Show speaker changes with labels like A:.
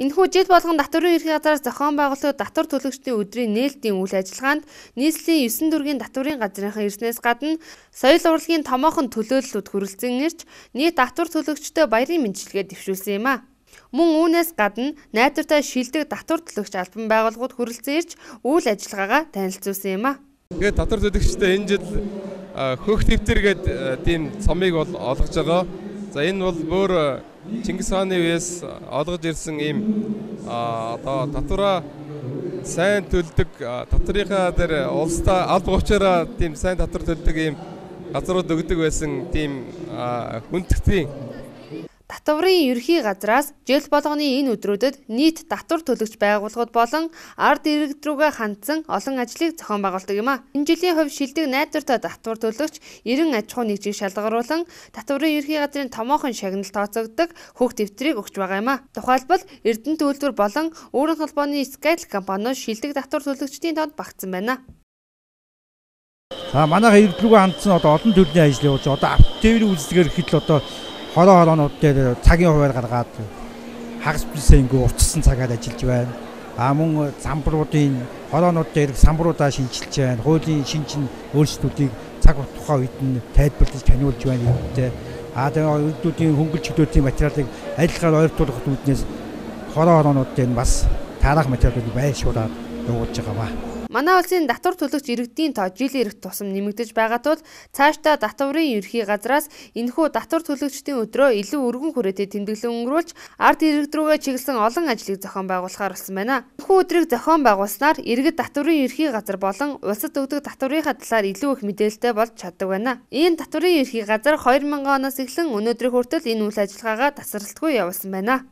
A: Энэхүү жил болгон татварын ерхий газраас зохион байгуулдаг татвар төлөгчдийн өдрийн нээлтийн үйл ажиллагаанд нийслэлийн 9 дүргийн татварын газрынхан ирснээс гадна соёл урлагийн томоохон төлөөллүүд хүрэлцэн ирж нийт татвар төлөгчдөө баярын мэндчилгээ дэвшүүлсэн юм а. Мөн үүнээс гадна найдвартай шилдэг татвар төлөгч албан байгууллагууд хүрэлцэн ирж үйл ажиллагаагаа танилцуулсан юм а.
B: Тэгээд татвар төлөгчдөө энэ жил хөх дэвтэр гэдэг тийм цомыг бол олгож байгаа. За энэ бол бүр Чингис хааны үеэс олгож ирсэн ийм одоо татвараа сайн төлдөг татварынхаа дээр улстай алба учраа тийм сайн татвар төлдөг ийм газрууд өгдөг байсан тийм хүндэтгтийн
A: Татварын ерхий газраас жил болгоны энэ өдрүүдэд нийт татвар төлөгч байгууллагууд болон ард иргэд рүүгээ хандсан олон ажлыг зохион байгуулдаг юм а. Энэ жилийн хувьд шилдэг найдвартай татвар төлөгч 90 аж ахуй нэгжийг шалгаруулан татварын ерхий газрын томоохон шагналд тооцогддог хөх дэвтрийг өгч байгаа юм а. Тухайлбал Эрдэнэт үйлдвэр болон өөрийн холбооны Skytel компаниуд шилдэг татвар төлөгчдийн тоонд багтсан байна.
C: За манайх иргэд рүүгээ хандсан одоо олон төрлийн ажил явуулж одоо автотеврийн үйлчлэгээр ихэд л одоо хороо-хороонууд дээр цагийн хуваар гаргаад хагас бисэнгөө уртсан цагаар ажиллаж байна. Мөн самбаруудын хороонууд дээр самбаруудаа шинжилж байна. Хуулийн шинжин өөрчлөлтүүдийг цаг тухайн үед нь тайлбарлаж таниулж байна гэдэг. Тэгээ үйлдвэрийн хөнгөлж хөдөлгөөний материалыг ажиллагаар ойртуулах үүднээс хороо-хороонууд дээр бас таарах материалуудыг байршуулаад явуулж байгаа ба.
A: Манай улсын татвар төлөгч иргэдийн тоо жил ирэх тусам нэмэгдэж байгаа тул цаашдаа татварын ерхий газраас энэхүү татвар төлөгчдийн өдрөө илүү өргөн хүрээтэй тэмдэглэн өнгөрүүлж ард иргэд рүүгээ чиглэсэн олон ажлыг зохион байгуулахаар болсон байна. Энэхүү өдрийг зохион байгуулснаар иргэд татварын ерхий газар болон улсад өгдөг татварынхаа талаар илүү их мэдээлэлтэй болж чаддаг байна. Энэ татварын ерхий газар 2000 оноос эхлэн өнөөдрийн хүртэл энэ үйл ажиллагаагаа тасралтгүй явуулсан байна.